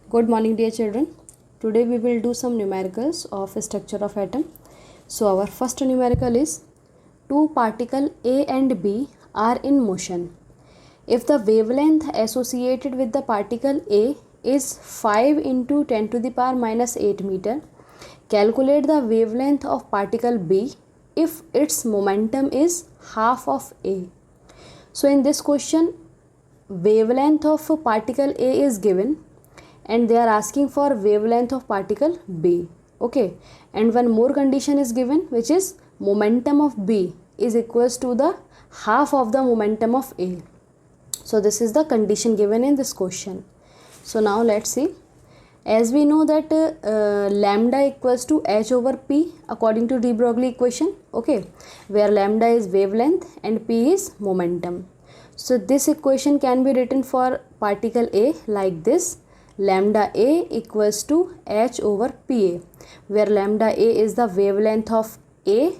Good morning, dear children. Today we will do some numericals of structure of atom. So our first numerical is two particles A and B are in motion. If the wavelength associated with the particle A is 5 into 10 to the power minus 8 meter, calculate the wavelength of particle B if its momentum is half of A. So in this question, wavelength of particle A is given and they are asking for wavelength of particle B. Okay, and one more condition is given, which is momentum of B is equals to the half of the momentum of A. So this is the condition given in this question. So now let's see. As we know that lambda equals to h over p according to de Broglie equation, okay, where lambda is wavelength and p is momentum. So this equation can be written for particle A like this: lambda A equals to h over pa, where lambda A is the wavelength of A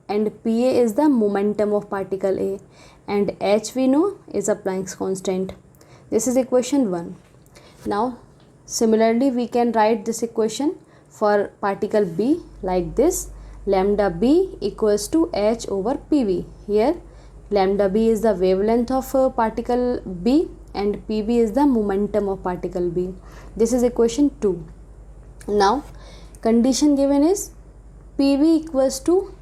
and pa is the momentum of particle A, and h we know is a Planck's constant. This is equation 1. Now similarly we can write this equation for particle B like this: lambda B equals to h over pv. Here lambda B is the wavelength of particle B and pb is the momentum of particle B. This is equation 2. Now condition given is pv equals to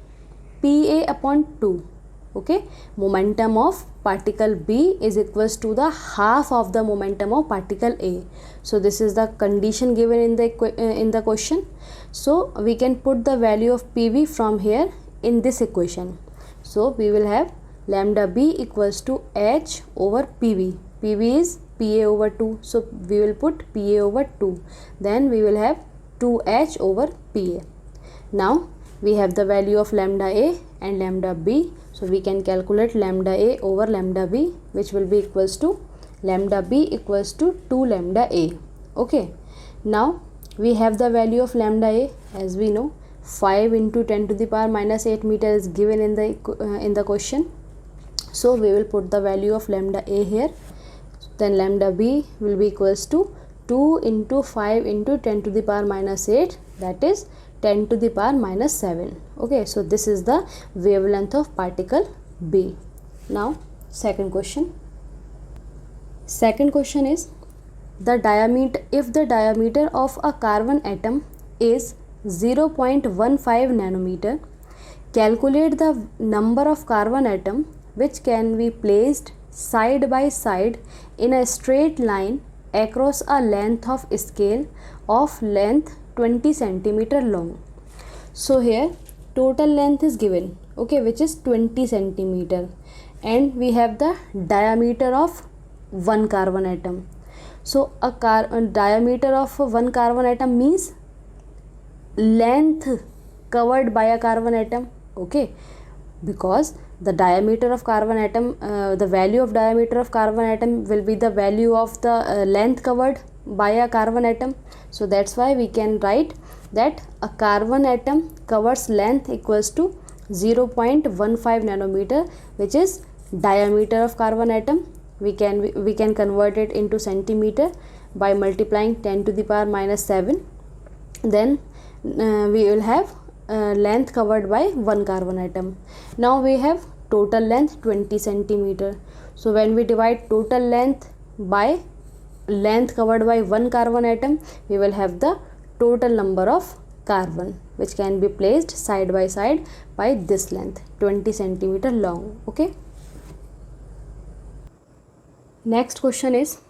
pa upon 2. Okay, momentum of particle B is equals to the half of the momentum of particle A. So this is the condition given in the question. So we can put the value of PV from here in this equation. So we will have lambda B equals to H over PV. PV is PA over 2. So we will put PA over 2. Then we will have 2H over PA. Now we have the value of lambda A and lambda B. So we can calculate lambda A over lambda B, which will be equals to lambda B equals to 2 lambda A. Okay. Now we have the value of lambda A. As we know, 5 into 10 to the power minus 8 meter is given in the question. So we will put the value of lambda A here. Then lambda B will be equals to 2 into 5 into 10 to the power minus 8, that is 10 to the power minus 7. Okay, so this is the wavelength of particle B. Now second question. Second question is the diameter, if the diameter of a carbon atom is 0.15 nanometer, calculate the number of carbon atom which can be placed side by side in a straight line across a length of scale of length 20 centimeter long. So here total length is given, okay, which is 20 centimeter, and we have the diameter of one carbon atom. So a diameter of one carbon atom means length covered by a carbon atom, okay, because the diameter of carbon atom, the value of diameter of carbon atom will be the value of the length covered by a carbon atom. So that's why we can write that a carbon atom covers length equals to 0.15 nanometer, which is diameter of carbon atom. We can convert it into centimeter by multiplying 10 to the power minus 7. Then we will have length covered by one carbon atom. Now we have total length 20 centimeter. So when we divide total length by length covered by one carbon atom, we will have the total number of carbon which can be placed side by side by this length 20 centimeter long. Okay. Next question is,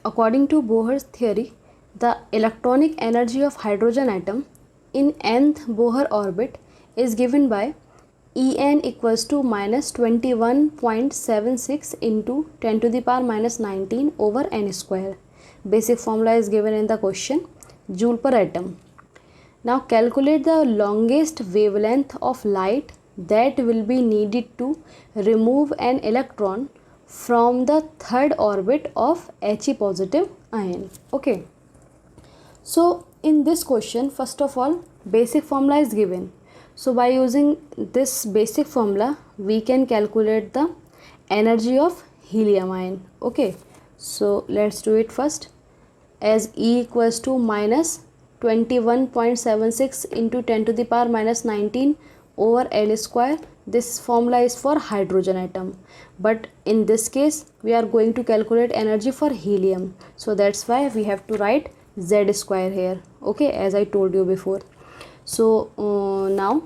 according to Bohr's theory, the electronic energy of hydrogen atom in nth Bohr orbit is given by En equals to minus 21.76 into 10 to the power minus 19 over n square. Basic formula is given in the question, joule per atom. Now calculate the longest wavelength of light that will be needed to remove an electron from the third orbit of He positive ion. Okay. So in this question, first of all, basic formula is given. So by using this basic formula, we can calculate the energy of helium ion. Okay, so let's do it first. as E equals to minus 21.76 into 10 to the power minus 19 over L square. This formula is for hydrogen atom, but in this case we are going to calculate energy for helium, so that's why we have to write Z square here, okay, as I told you before. So now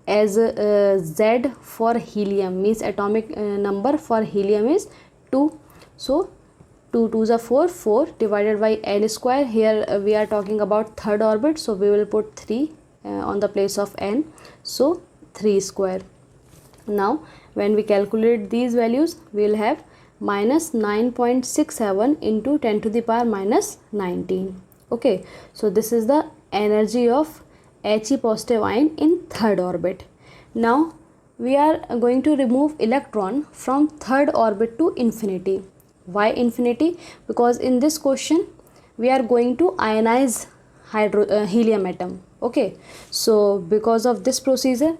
as Z for helium means atomic number for helium is 2, so 2 2s are 4, 4 divided by L square. Here we are talking about third orbit, so we will put 3 on the place of N, so 3 square. Now when we calculate these values, we will have minus 9.67 into 10 to the power minus 19. Okay, so this is the energy of He positive ion in third orbit. Now we are going to remove electron from third orbit to infinity. Why infinity? Because in this question we are going to ionize helium atom. Okay, so because of this procedure,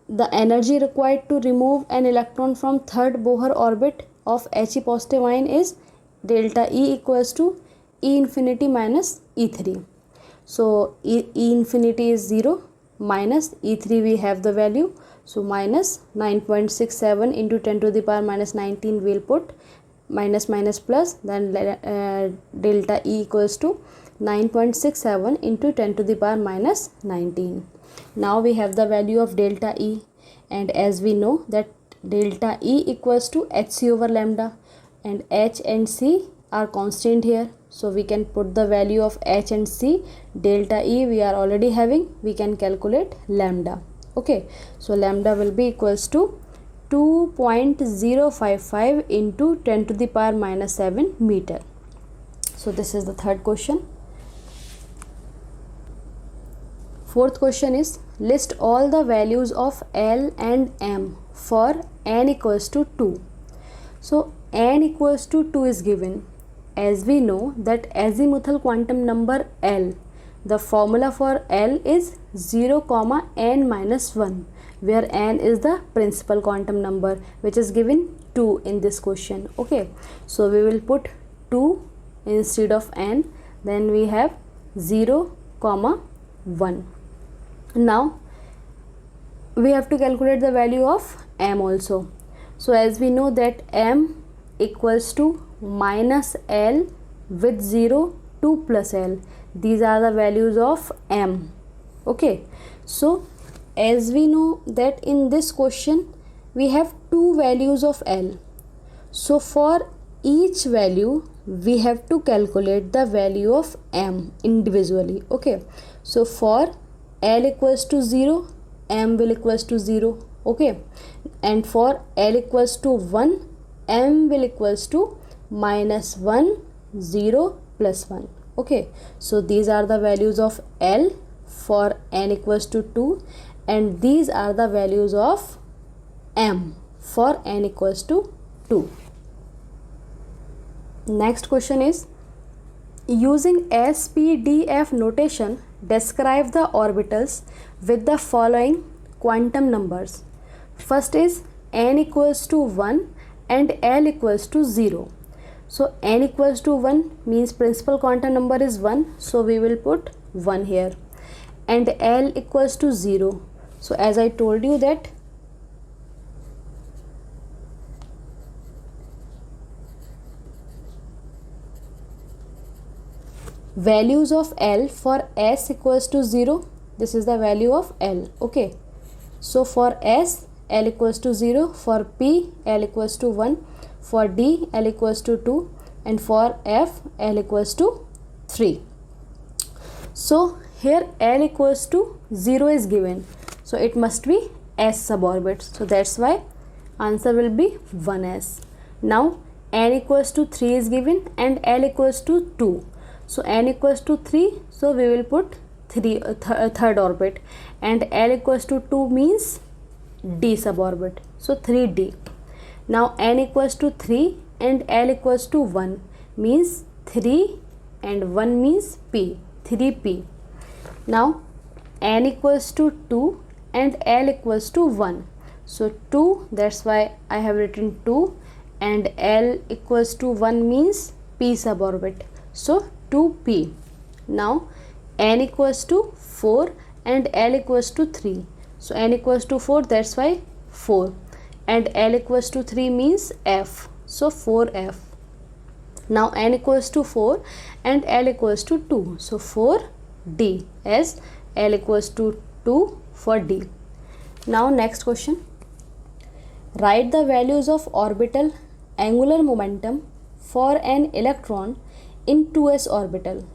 the energy required to remove an electron from third Bohr orbit of He positive ion is delta E equals to E infinity minus E3. So E infinity is 0 minus E3 we have the value, so minus 9.67 into 10 to the power minus 19 we will put minus minus plus, then delta E equals to 9.67 into 10 to the power minus 19. Now we have the value of delta E, and as we know that delta E equals to Hc over lambda, and H and C are constant here, so we can put the value of H and C. Delta E we are already having, we can calculate lambda. Okay, so lambda will be equals to 2.055 into 10 to the power minus 7 meter. So this is the third question. Fourth question is, list all the values of L and M for n equals to 2. So n equals to 2 is given. As we know that azimuthal quantum number L, the formula for L is 0, n minus 1, where n is the principal quantum number, which is given 2 in this question. Okay, so we will put 2 instead of n, then we have 0, 1. Now we have to calculate the value of M also. So as we know that M equals to minus L with 0, 2 plus L. These are the values of M. Okay, so as we know that in this question we have two values of L, so for each value we have to calculate the value of M individually. Okay, so for L equals to 0, M will equals to 0. Okay, and for L equals to 1, M will equals to minus 1, 0, plus 1. Okay, so these are the values of L for n equals to 2, and these are the values of M for n equals to 2. Next question is, using SPDF notation, describe the orbitals with the following quantum numbers. First is n equals to 1 and L equals to 0. So n equals to 1 means principal quantum number is 1, so we will put 1 here, and L equals to 0. So as I told you that values of L for S equals to 0, this is the value of L. Okay, so for S L equals to 0, for P L equals to 1, for D L equals to 2, and for F L equals to 3. So here L equals to 0 is given, so it must be S suborbit, so that's why answer will be 1s. Now n equals to 3 is given and L equals to 2, so n equals to 3, so we will put third orbit, and L equals to 2 means D suborbit, so 3D. Now n equals to 3 and L equals to 1 means 3 and 1 means P, 3P. Now n equals to 2 and L equals to 1, so 2, that's why I have written 2, and L equals to 1 means P suborbit, So 2p. Now n equals to 4 and L equals to 3. So n equals to 4, that's why 4, and L equals to 3 means F, so 4F. Now n equals to 4 and L equals to 2, so 4D, as L equals to 2 for D. Now next question. Write the values of orbital angular momentum for an electron in 2s orbital.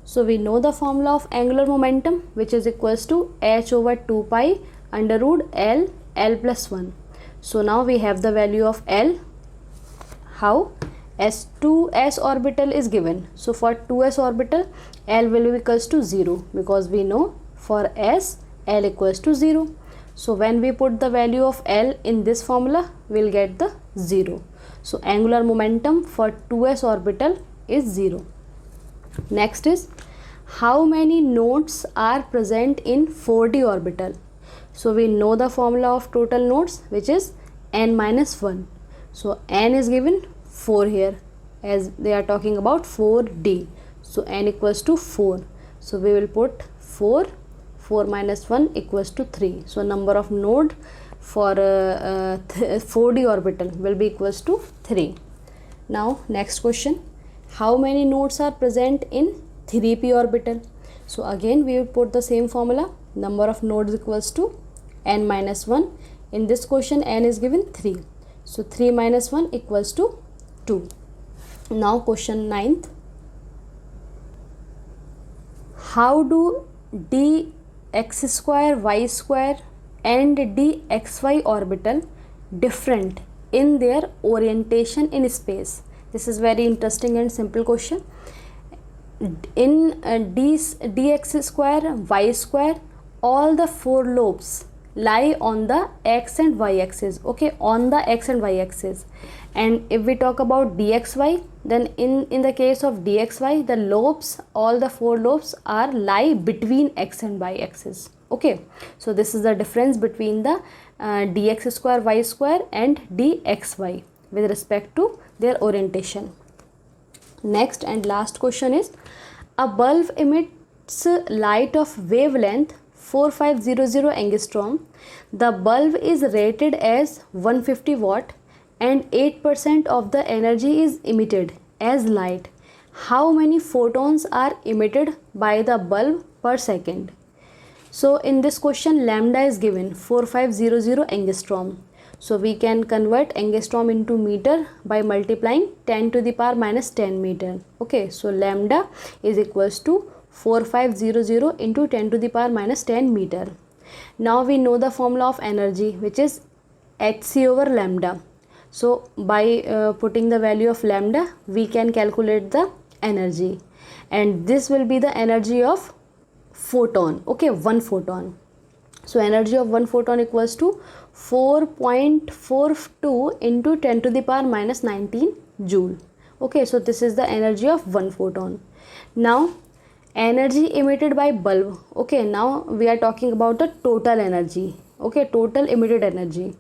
So we know the formula of angular momentum, which is equals to h over 2 pi under root L plus 1. So now we have the value of L. How? As 2s orbital is given. So for 2s orbital, L will be equals to 0, because we know for s, L equals to 0. So when we put the value of L in this formula, we'll get the 0. So angular momentum for 2s orbital is 0. Next is, how many nodes are present in 4d orbital? So we know the formula of total nodes, which is n minus 1. So n is given 4 here, as they are talking about 4d. So n equals to 4. So we will put 4 minus 1 equals to 3. So number of node for 4d orbital will be equals to 3. Now next question. How many nodes are present in 3p orbital? So again we will put the same formula. Number of nodes equals to n minus 1. In this question n is given 3. So 3 minus 1 equals to 2. Now question 9th. How do dx square y square and dxy orbital different in their orientation in space? This is very interesting and simple question. In dx square, y square, all the 4 lobes lie on the x and y axis. Okay, on the x and y axis. And if we talk about dxy, then in the case of dxy, the lobes, all the 4 lobes are lie between x and y axis. Okay, so this is the difference between the dx square y square and dxy with respect to their orientation. Next and last question is, a bulb emits light of wavelength 4500 angstrom. The bulb is rated as 150 watt and 8% of the energy is emitted as light. How many photons are emitted by the bulb per second? So in this question, lambda is given 4500 angstrom. So we can convert angstrom into meter by multiplying 10 to the power minus 10 meter. Okay, so lambda is equals to 4500 into 10 to the power minus 10 meter. Now we know the formula of energy, which is hc over lambda. So by putting the value of lambda, we can calculate the energy, and this will be the energy of photon. Okay, 1 photon. So energy of 1 photon equals to 4.42 into 10 to the power minus 19 joule. Okay, so this is the energy of 1 photon. Now energy emitted by bulb. Okay, now we are talking about the total energy. Okay, total emitted energy.